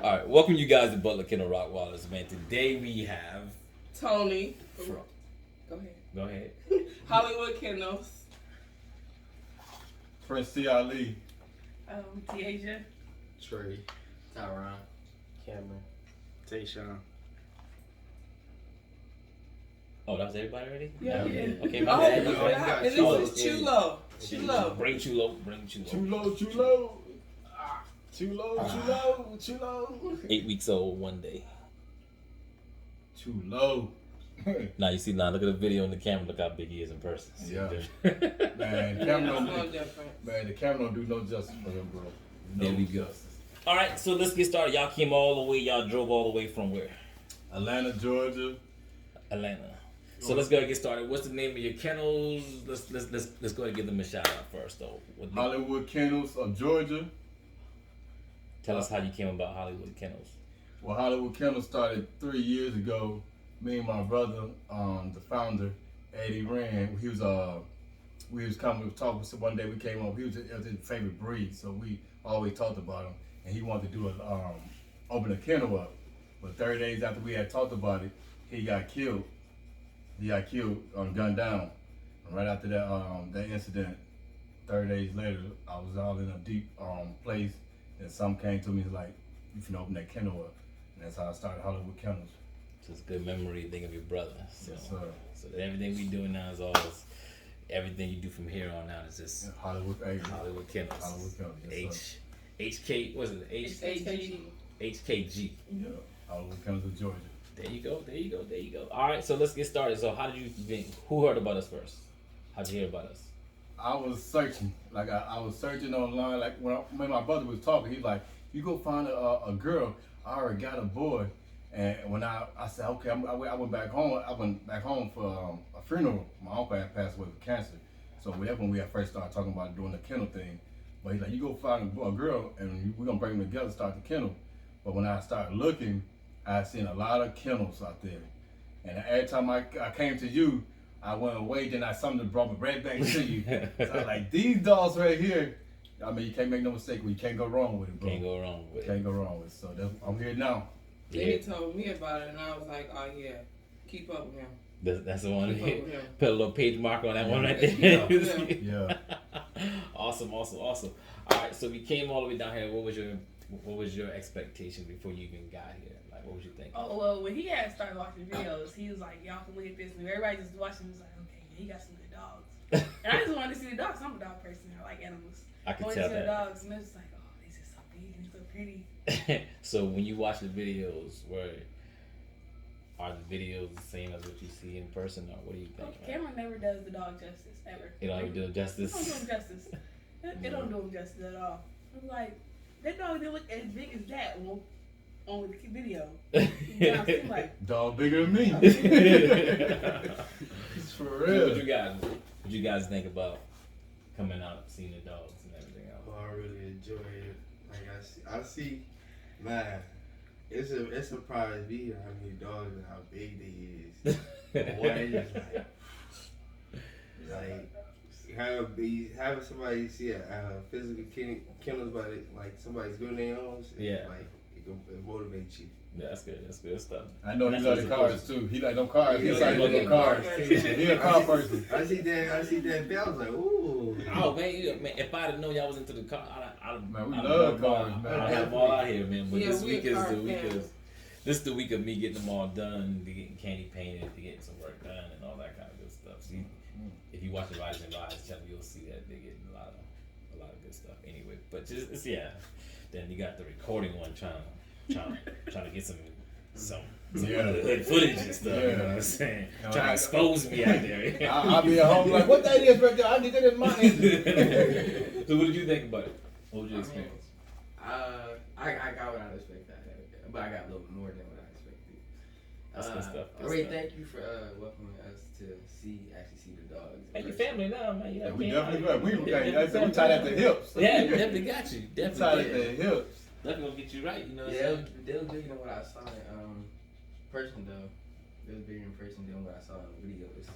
All right, welcome you guys to Butler Kennel Rockwallers, man. Today we have Tony. Go ahead. Hollywood Kennels. Prince T. Ali. Tiaja. Trey. Tyron. Cameron. Tayshawn. Oh, that was everybody already? Yeah. Okay, Oh, my bad. we forgot. And this is Chulo. Chulo. Bring Chulo. Chulo. 8 weeks old, one day. Chulo. Now you see, now look at the video on the camera. Look how big he is in person. See Yeah. the difference? Man, the Yeah, camera no don't, difference. man, the camera don't do no justice for him, bro. No There we go. justice. All right, so let's get started. Y'all came all the way. Y'all drove all the way from where? Atlanta, Georgia. Atlanta. So let's go ahead and get started. What's the name of your kennels? Let's go ahead and give them a shout out first, though. Hollywood Kennels of Georgia. Tell us how you came about Hollywood Kennels. Well, Hollywood Kennels started 3 years ago. Me and my brother, the founder, Eddie Rand, we was talking. So one day we came up. It was his favorite breed, so we always talked about him. And he wanted to do open a kennel up. But 30 days after we had talked about it, he got killed. Gunned down. And right after that incident, 30 days later, I was all in a deep place, and some came to me like, "You can open that kennel up," and that's how I started Hollywood Kennels. So it's a good memory to think of your brother. So, Yes, sir. So everything we doing now is always, everything you do from here on out is just Yeah, Hollywood Kennels. Hollywood Kennels. Hollywood Kennels. Yes, HK, what's it? HKG. HKG. yeah, Hollywood Kennels of Georgia. There you go. All right, so let's get started. So how did you think? Who heard about us first? How'd you hear about us? I was searching, like I was searching online. Like when my brother was talking, he was like, "You go find a girl. I already got a boy." And when I said, "Okay," I went back home. I went back home for a funeral. My uncle had passed away with cancer, so that's when we had first started talking about doing the kennel thing. But he's like, "You go find a girl, and we're gonna bring them together, start the kennel." But when I started looking, I seen a lot of kennels out there, and every time I came to you, I went away. Then something brought me right back to you. So I was like, these dogs right here. I mean, you can't make no mistake. You can't go wrong with it, bro. Can't go wrong with it. Can't go wrong with it. So I'm here now. Then he told me about it, and I was like, "Oh yeah, keep up with him." That's the one. Keep up with him. Put a little page marker on that one right Keep there. up with him. Yeah. Awesome. All right, so we came all the way down here. What was your expectation before you even got here? Like, what was you thinking? Oh, well, when he had started watching videos, he was like, y'all can look at this. And everybody just watching was like, okay, yeah, he got some good dogs. And I just wanted to see the dogs. I'm a dog person. I like animals. I could wanted tell to see the that. dogs. And it was like, oh, these are so big and so pretty. So when you watch the videos, are the videos the same as what you see in person, or what do you think? Cameron never does the dog justice, ever. It don't even do it It justice. don't do him justice. It don't do him justice at all. I'm like, that dog didn't look as big as that on the video. Yeah, I'm like, Dog bigger than me. It's for What real. you guys think about coming out, seeing the dogs and everything else? Oh, I really enjoy it. Like I see, man. It's surprised me how many dogs and how big they is. One is having somebody see a physical kennels by like somebody's good nails. Yeah. Like it motivates you. Yeah, that's good. That's good stuff. I know he That's like what the it's cars too. He like them cars. He Yeah, like yeah, them cars. He a car person. I see that bell. I was like, ooh. Oh man, if I'd have known y'all was into the car, Man, we I'd love cars, man. I'd have them all out here, man. But Yeah, this we week is are the week fans. of. This is the week of me getting them all done, to getting candy painted, to getting some work done, and all that kind of good stuff. So if you watch the Rise and Rise channel, you'll see that they're getting a lot of good stuff. Anyway, but just yeah. Then you got the recording one trying to get some hood footage and stuff. You know what I'm saying? No, Trying to expose me out there. I'll be at home like, what that is right there? I need that in my hand. So what did you think about it? What was your experience? I got what I expected, but I got a little more than what I expected. That's good stuff. I really thank you for welcoming us to actually see the dogs. Hey, you family now, man. You know, We man. definitely got. We Yeah, we tied at the hips. Yeah, we definitely got you. We tied Definitely. at the hips. Definitely gonna get you right. You know what I'm Yeah, saying? they was bigger than what I saw in person though. They was bigger in person than what I saw in videos.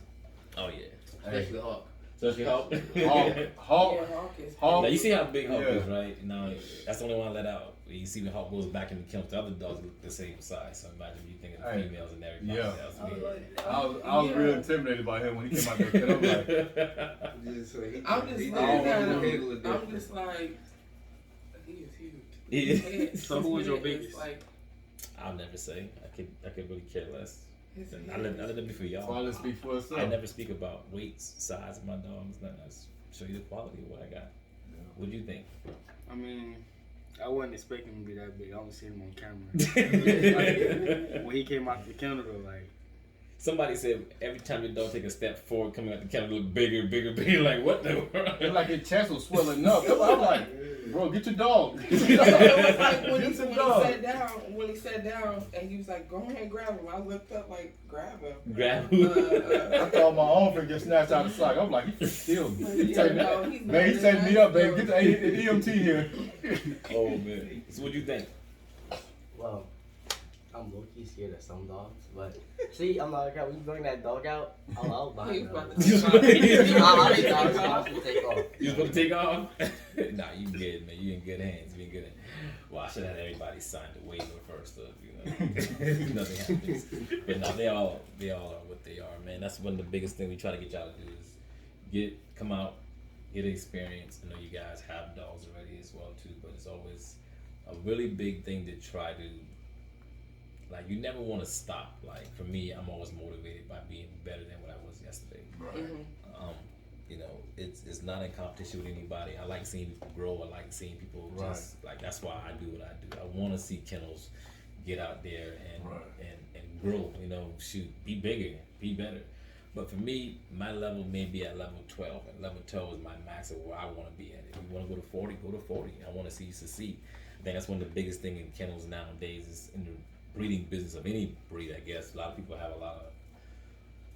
Oh yeah. Especially Hawk. So she Hulk. Hawk. Yeah, Hawk is. Hawk. Now you see how big Hulk Yeah. is, right? Now that's the only one I let out. you see how it goes back in the kennel, the other dogs look the same size. So imagine you think of the Hey, females and everybody yeah. else. I was real intimidated by him when he came out there. 'Cause I'm like, I'm just like, he is huge. Yeah. So who was your His head is biggest? Like, I'll never say. I could really care less. his I head let is- it be for y'all. quality speak for itself. I never speak about weights, size of my dogs. Nothing. I just show you the quality of what I got. What do you think? I mean, I wasn't expecting him to be that big. I only seen him on camera. Like, when he came out the kennel, though, like, Somebody said every time your dog take a step forward, coming out the kennel, look bigger, bigger, bigger. Like what the world? It's like his chest was swelling up. That's why I'm like, bro, get your dog. It was like when Get he some dog. sat down, and he was like, "Go ahead, grab him." I looked up, like, grab him. Grab. I thought my own finger get snatched out of the sock. I'm like, he's still. He taking no, me- he's man, he not setting me that up, baby. big. Get the EMT here. Oh man. So what do you think? Well, I'm low-key scared of some dogs, but see, I'm like, when you bring that dog out, I'll buy He him. was about to You take I was off. about to take off. was supposed to take off? Nah, you good, man. You in good hands. You in good hands. Well, I should have had everybody sign the waiver first, nothing happens. But no, they all are what they are, man. That's one of the biggest things we try to get y'all to do is come out, get experience. I know you guys have dogs already as well too, but it's always a really big thing to try to. Like you never want to stop. Like for me, I'm always motivated by being better than what I was yesterday. Mhm. You know, it's not in competition with anybody. I like seeing people grow. I like seeing people just like that's why I do what I do. I want to see kennels get out there and grow. You know, shoot, be bigger, be better. But for me, my level may be at level 12. And level 12 is my max of where I want to be at. If you want to go to 40, go to 40. I want to see you succeed. I think that's one of the biggest things in kennels nowadays is in the breeding business of any breed. I guess a lot of people have a lot of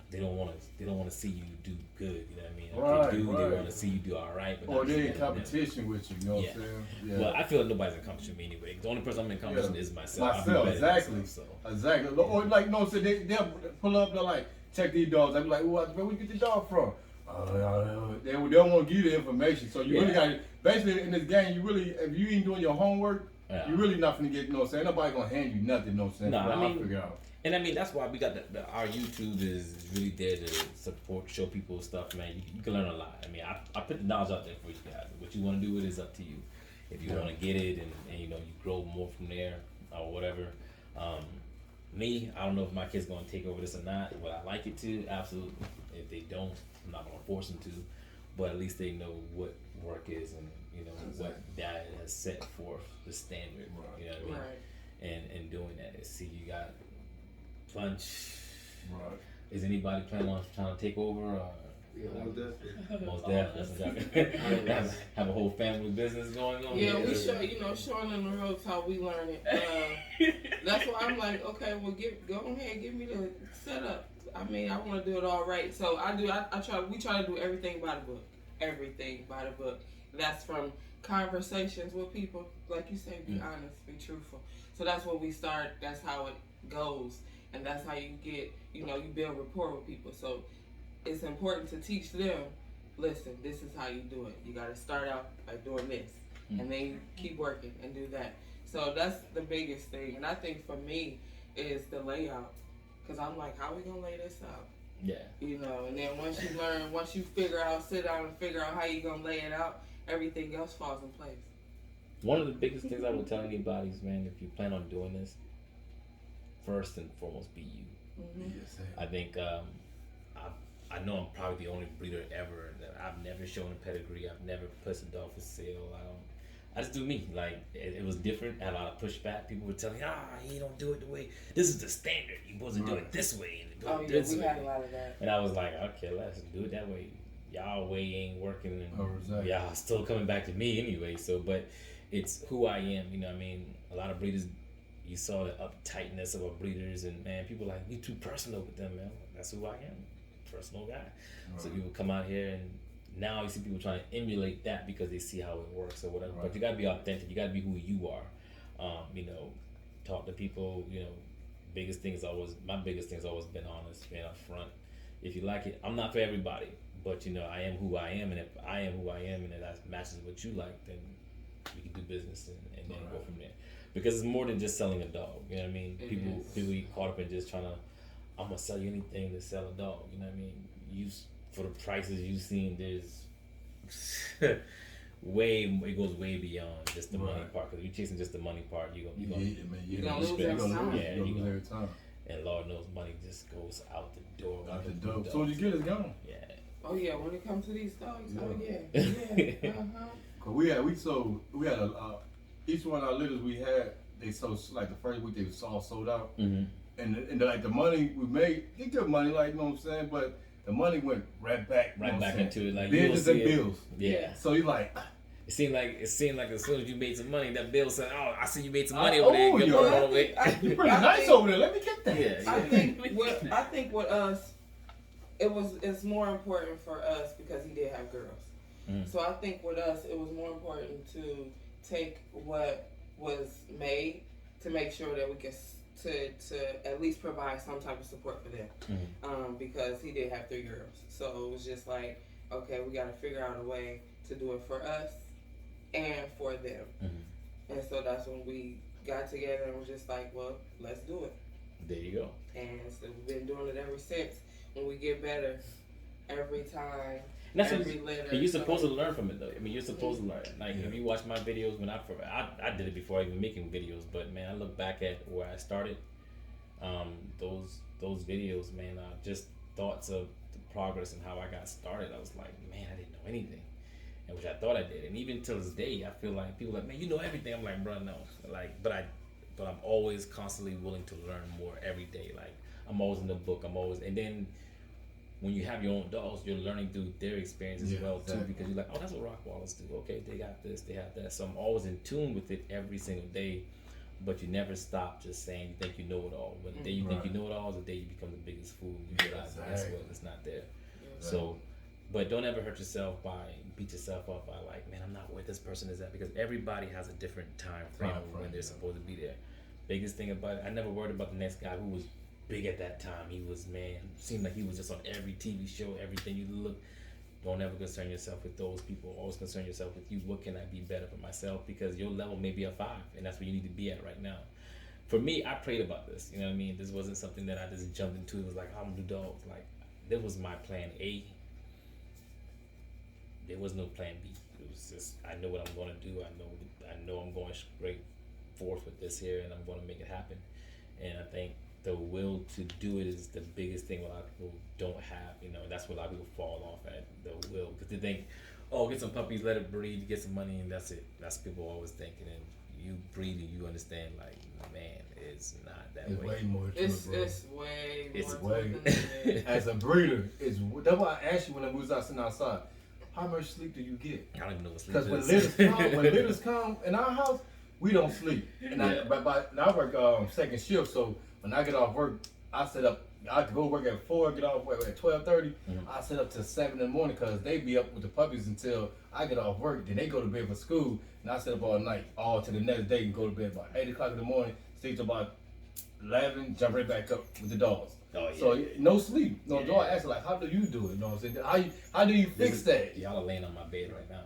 they don't want to see you do good. You know what I mean? If they do, they want to see you do all right. But Or not they're in better than them. competition with you. You know what I'm saying? Yeah. Well, I feel like nobody's in competition with me anyway. The only person I'm in competition is myself. I be Myself, better than exactly. myself, so. Exactly. Or like, no, so they'll pull up, they're like, check these dogs. I'm like, where you get the dog from? They don't want to give you the information. So you really got to, basically in this game, you really, if you ain't doing your homework, you really not going to get, you know what I'm saying? Nobody going to hand you nothing, you know what I'm saying? No, I mean, figure out. And I mean, that's why we got our YouTube is really there to support, show people stuff, man. You can learn a lot. I mean, I put the knowledge out there for you guys. What you want to do with it is up to you. If you want to get it and you know, you grow more from there or whatever. Me, I don't know if my kid's going to take over this or not. Would I like it to? Absolutely. If they don't, I'm not going to force them to. But at least they know what work is and, you know, what dad has set forth the standard. You know what I mean? Right. And doing that. See, you got Punch. Right. Is anybody planning on trying to take over? Yeah, Most definitely. Have a whole family business going on. Yeah, we showing them the ropes how we learn it. That's why I'm like, okay, well, go ahead, give me the setup. I mean, I want to do it all right. So we try to do everything by the book. Everything by the book. That's from conversations with people, like you say, be honest, be truthful. So that's where we start. That's how it goes, and that's how you get, you build rapport with people. So it's important to teach them. Listen, this is how you do it. You got to start out by doing this, and then you keep working and do that. So that's the biggest thing, and I think for me is the layout, because I'm like, how are we gonna lay this out? Yeah. And then once you sit down and figure out how you're gonna lay it out, everything else falls in place. One of the biggest things I would tell anybody is, man, if you plan on doing this, first and foremost, be you. Mm-hmm. Yes, I think I know I'm probably the only breeder ever that I've never shown a pedigree. I've never put a dog for sale. I just do me. Like it was different. I had a lot of pushback. People were telling me, you don't do it the way. This is the standard. You're supposed to do it this way and do it this we way. had a lot of that. And I was like, okay, let's do it that way. Y'all way ain't working, and y'all still coming back to me anyway. So, but it's who I am. You know what I mean? A lot of breeders, you saw the uptightness of our breeders, and man, people like, we too personal with them, man. That's who I am, personal guy. So people come out here, and now you see people trying to emulate that because they see how it works or whatever. But you gotta be authentic. You gotta be who you are. Talk to people. My biggest thing has always been honest, being upfront. If you like it, I'm not for everybody, but I am who I am, and if I am who I am, and if that matches what you like, then we can do business and then go from there. Because it's more than just selling a dog. You know what I mean? People get caught up in just trying to, I'm gonna sell you anything to sell a dog. You know what I mean? For the prices you've seen, there's it goes way beyond just the money part. Because if you're chasing just the money part, you're gonna lose every time. You're gonna lose every time. And Lord knows money just goes out the door. Out the door. So you get, it's gone. Yeah. Oh yeah, when it comes to these dogs, yeah. Cause we had each one of our litters we had, they sold, like the first week they was all sold out. Mm-hmm. And like the money we made, they good money, like, you know what I'm saying? But the money went right back Into it, like business and bills. Yeah. So you like, it seemed like as soon as you made some money, that bill said, "Oh, I see you made some money over there." You pretty nice over there. Let me get that. Yeah. I think with us, it's more important for us because he did have girls. Mm. So I think with us, it was more important to take what was made to make sure that we could to at least provide some type of support for them. Mm-hmm. Because he did have 3 girls. So it was just like, okay, we got to figure out a way to do it for us and for them. Mm-hmm. And so that's when we got together and was just like, well, let's do it. There you go. And so we've been doing it ever since. When we get better, every time. And that's every letter. you're supposed to learn from it, though. I mean, you're supposed to learn. Like, if you watch my videos, when I did it before even making videos, but man, I look back at where I started. Those videos, man, just thoughts of the progress and how I got started. I was like, man, I didn't know anything, and which I thought I did. And even till this day, I feel like people are like, man, you know everything. I'm like, bro, no. Like, but I'm always constantly willing to learn more every day. Like, I'm always in the book. And then when you have your own dogs, you're learning through their experience as well too, because you're like, oh, that's what Rockwallers do. Okay, they got this, they have that. So I'm always in tune with it every single day. But you never stop just saying you think you know it all. When the day you think you know it all is the day you become the biggest fool. You realize guess what, it's not there. So, but don't ever hurt yourself by beat yourself up by like, man, I'm not where this person is at, because everybody has a different time frame of when they're supposed to be there. Biggest thing about it, I never worried about the next guy who was big at that time. He was, man, seemed like he was just on every TV show, everything you look. Don't ever concern yourself with those people. Always concern yourself with you. What can I be better for myself? Because your level may be a 5, and that's where you need to be at right now. For me, I prayed about this. You know what I mean? This wasn't something that I just jumped into. It was like, I'm gonna do dogs. Like, that was my plan A. There was no plan B. It was just, I know what I'm gonna do. I know I'm going straight forth with this here, and I'm gonna make it happen. And I think the will to do it is the biggest thing a lot of people don't have, you know, and that's what a lot of people fall off at, the will, because they think, oh, get some puppies, let it breed, get some money, and that's it. That's people always thinking, and you breed and you understand, like, man, it's not that it's way. Way more to it, bro. It's way. As a breeder, that's why I asked you when we was sitting outside, how much sleep do you get? I don't even know what sleep is. Because when litters come in our house, we don't sleep. And I work second shift, so when I get off work, I go work at 4, get off work at 12:30. Mm-hmm. I sit up till 7 in the morning because they be up with the puppies until I get off work. Then they go to bed for school, and I sit up all night, all to the next day, and go to bed about 8 o'clock in the morning, sleep till about 11, jump right back up with the dogs. Oh, yeah. So no sleep. No dog. I ask like, how do you do it? You know what I'm saying? How do you fix that? Y'all are laying on my bed right now.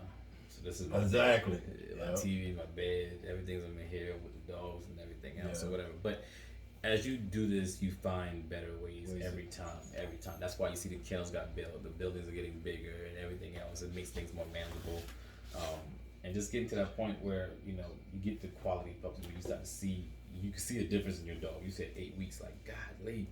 So this is my Exactly. bed, my TV, my bed, everything's in here with the dogs and everything else or whatever. But as you do this, you find better ways every time. That's why you see the kennels got built, the buildings are getting bigger and everything else. It makes things more manageable. And just getting to that point where, you know, you get the quality puppies where you start to see, you can see a difference in your dog. You said 8 weeks, like, golly.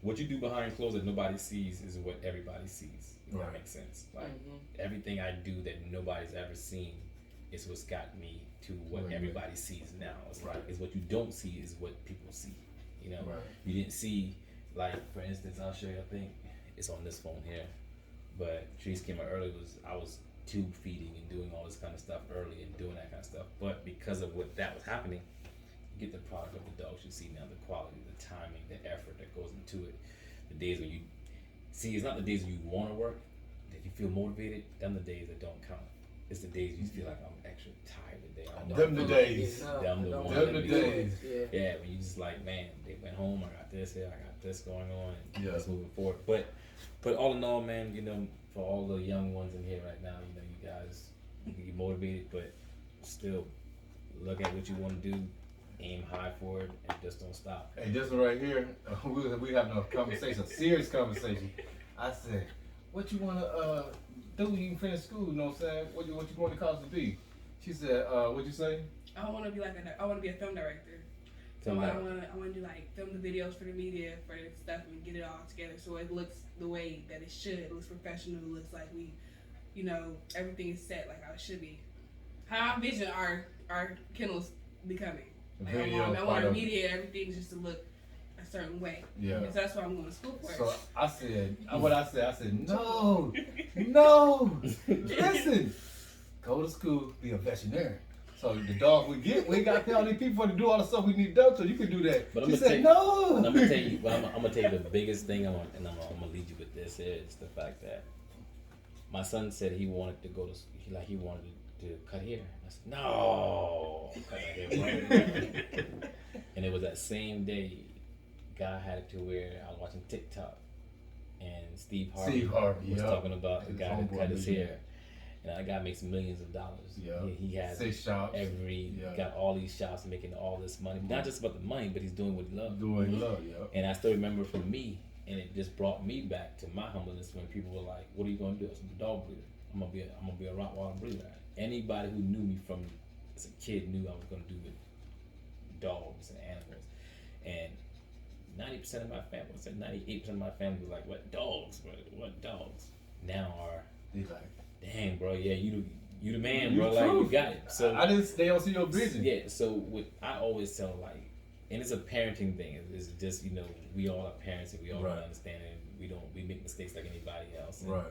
What you do behind closed that nobody sees is what everybody sees. If that makes sense. Like, everything I do that nobody's ever seen is what's got me to what everybody sees now. It's like, it's what you don't see is what people see. You know, you didn't see, like, for instance, I'll show you. I think it's on this phone here. But Trees came out early. I was tube feeding and doing all this kind of stuff early and doing that kind of stuff. But because of what that was happening, you get the product of the dogs you see now, the quality, the timing, the effort that goes into it. The days when you see, it's not the days when you want to work, that you feel motivated. Them the days that don't count. It's the days you feel like I'm extra tired today. Them the days. Them the days. Yeah, when you just like, man, they went home. I got this here. I got this going on. And it's moving forward. But all in all, man, you know, for all the young ones in here right now, you know, you guys, you can get motivated, but still look at what you want to do, aim high for it, and just don't stop. Hey, this one right here, we having a conversation, a serious conversation. I said, what you wanna do when you finish school? You know what I'm saying? What you going to college to be? She said, what'd you say? I want to be I want to be a film director. So I want to do like film the videos for the media, for the stuff, and get it all together so it looks the way that it should. It looks professional. It looks like we, everything is set like how it should be. How I envision our Kennels becoming. Like I want our media, everything just to look a certain way. Yeah. And so that's what I'm going to school for. So I said, I said, no, listen, go to school, be a veterinarian. So the dog we got to pay all these people to do all the stuff we need done, so you can do that. But she said, no. I'm gonna tell you. Well, I'm gonna tell you the biggest thing. I'm gonna lead you with this is the fact that my son said he wanted to go to. He wanted to cut hair. I said no. Cut hair. And it was that same day. Guy had it to where I was watching TikTok, and Steve Harvey was talking about the guy who cut his hair. And that guy makes millions of dollars. Yeah. He has 6 shops. Got all these shops making all this money. Not just about the money, but he's doing what he loves. Yeah. And I still remember for me, and it just brought me back to my humbleness when people were like, "What are you going to do?" I said, "I'm a dog breeder. I'm gonna be a Rottweiler breeder." Anybody who knew me from as a kid knew I was going to do with dogs and animals. And 90% of my family, I said 98% of my family was like, "What dogs? What dogs?" Now are He's like, dang, bro, yeah, you the man, bro. Like you got it. So they don't see your vision. Yeah. So I always tell like, and it's a parenting thing. It's just we all are parents and we all understand it. We make mistakes like anybody else. And right.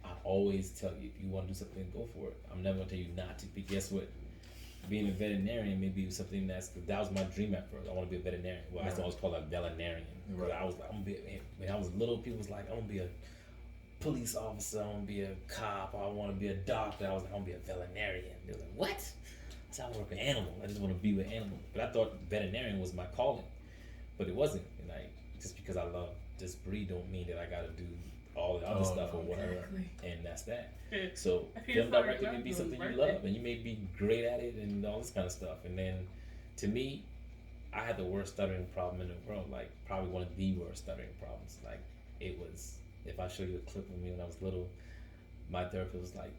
I always tell you if you want to do something, go for it. I'm never gonna tell you not to. But guess what? Being a veterinarian may be something that was my dream at first. I want to be a veterinarian. Well, I used to always call it a veterinarian. Right. I was like, when I was little, people was like, I'm gonna be a police officer, I want to be a cop, I want to be a doctor, I was like, I want to be a veterinarian. They were like, what? I said, I work with animals, I just want to be with animals. But I thought veterinarian was my calling, but it wasn't. And just because I love this breed don't mean that I got to do all the other stuff or whatever. Exactly. And that's that. So film directing may be something you love, and you may be great at it and all this kind of stuff. And then, to me, I had the worst stuttering problem in the world, like probably one of the worst stuttering problems. Like it was. If I show you a clip of me when I was little, my therapist was like,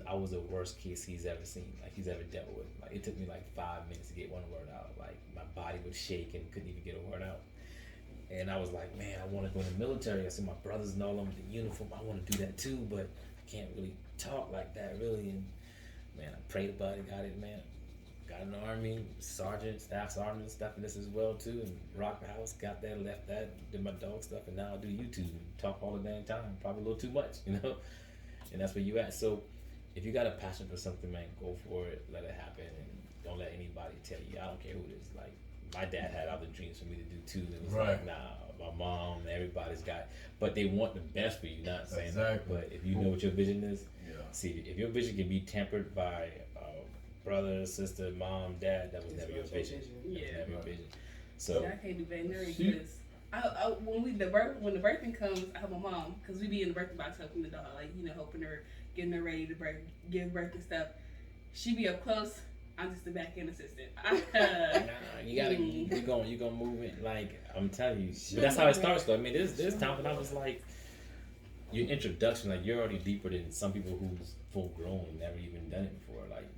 I was the worst case he's ever seen, like he's ever dealt with. Like it took me like 5 minutes to get one word out. Like my body would shake and couldn't even get a word out. And I was like, man, I want to go in the military. I see my brothers and all of them with the uniform. I want to do that too, but I can't really talk like that really. And man, I prayed about it, got it, man. Got in the Army, sergeant, staff sergeant, stuff in this as well too, and rocked the house, got that, left that, did my dog stuff, and now I do YouTube and talk all the damn time, probably a little too much, and that's where you at. So if you got a passion for something, man, go for it, let it happen, and don't let anybody tell you. I don't care who it is. Like my dad had other dreams for me to do too. It was like, nah, my mom, everybody's got, but they want the best for you. Not saying that, but if you know what your vision is, see, if your vision can be tempered by brother, sister, mom, dad, that was never your vision. Yeah, never your vision. So I can't do veterinary because when the birthing comes, I help my mom because we be in the birthing box helping the dog, like helping her, getting her ready to give birth and stuff. She be up close. I'm just the back end assistant. You gotta you gonna move it. Like I'm telling you, that's how it starts though. I mean, there's times when I was like, your introduction, like you're already deeper than some people who's full grown, never even done it before. Like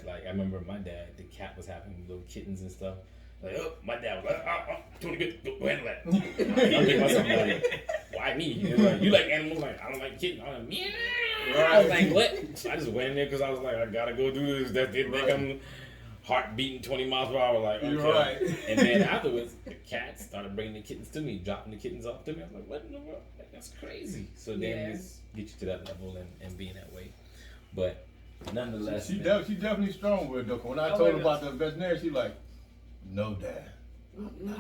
like I remember my dad, the cat was having little kittens and stuff. Like, oh, my dad was like, Tony, go handle that. I'm thinking myself like, why me? You like animals? Like I don't like kittens. I'm like, meow. I was like, what? So I just went in there because I was like, I gotta go do this. That didn't think I'm heart beating 20 miles per hour. Like, okay. You're right. And then afterwards, the cats started bringing the kittens to me, dropping the kittens off to me. I was like, what in the world? Like, that's crazy. So then just get you to that level and being that way. But nonetheless, she definitely strong with it though. When I told her about the veterinary, she like, no, Dad. No.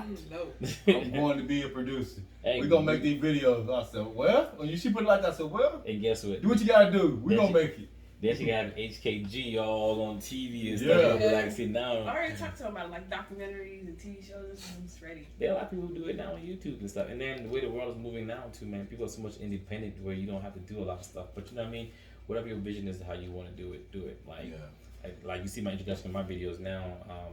I'm going to be a producer. Hey, we're going to make these videos. I said, well, when she put it like that, I said, well, and guess what? Do what you got to do. We're going to make it. Then she got HKG all on TV and stuff. Yeah. Like, see, now I already talked to her about like documentaries and TV shows. I'm just ready. There are a lot of people who do it now on YouTube and stuff. And then the way the world is moving now too, man, people are so much independent where you don't have to do a lot of stuff. But you know what I mean? Whatever your vision is, how you want to do it, do it. Like, like you see my introduction to my videos now.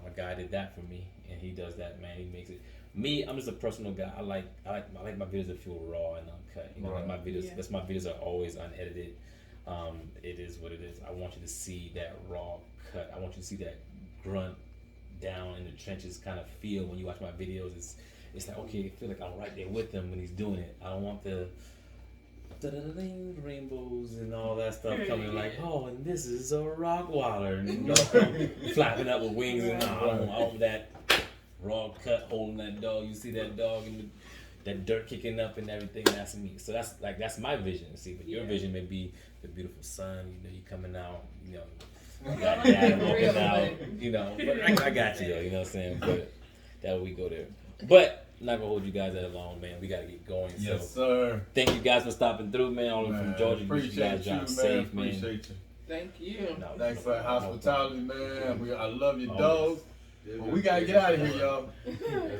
A guy did that for me, and he does that. Man, he makes it. Me, I'm just a personal guy. I like my videos to feel raw and uncut. You know, like my videos. Yeah. That's my videos are always unedited. It is what it is. I want you to see that raw cut. I want you to see that grunt down in the trenches kind of feel when you watch my videos. It's like, okay, I feel like I'm right there with him when he's doing it. I don't want the rainbows and all that stuff coming like, oh, and this is a rock waller and flapping up with wings and I want that raw cut holding that dog. You see that dog and that dirt kicking up and everything. That's me. So that's my vision. See, but your vision may be the beautiful sun. You know, you coming out. You know, you got dad walking out. You know, but I got you though. You know what I'm saying? But that we go there. But I'm not gonna hold you guys that long, man. We gotta get going. Yes, so, sir. thank you guys for stopping through, man. All from Georgia. Appreciate you guys drive safe, man. Appreciate you. Thank you. No, Thanks for the hospitality, man. I love your Always. dogs. But we gotta get out of here, y'all.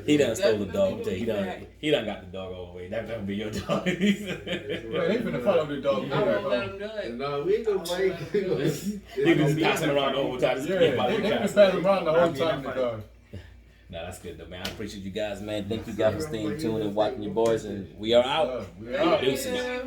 He done stole the dog. Definitely He done got the dog all the way. That gonna be your dog. Man, they finna follow the dog. I won't let him do it. No, we ain't gonna break. He was passing around the whole time. Yeah, they finna pass around the whole time in the car. No, that's good though, man. I appreciate you guys, man. Thank you guys for staying tuned and watching your boys, and we are out. We are out. Deuces. Yeah.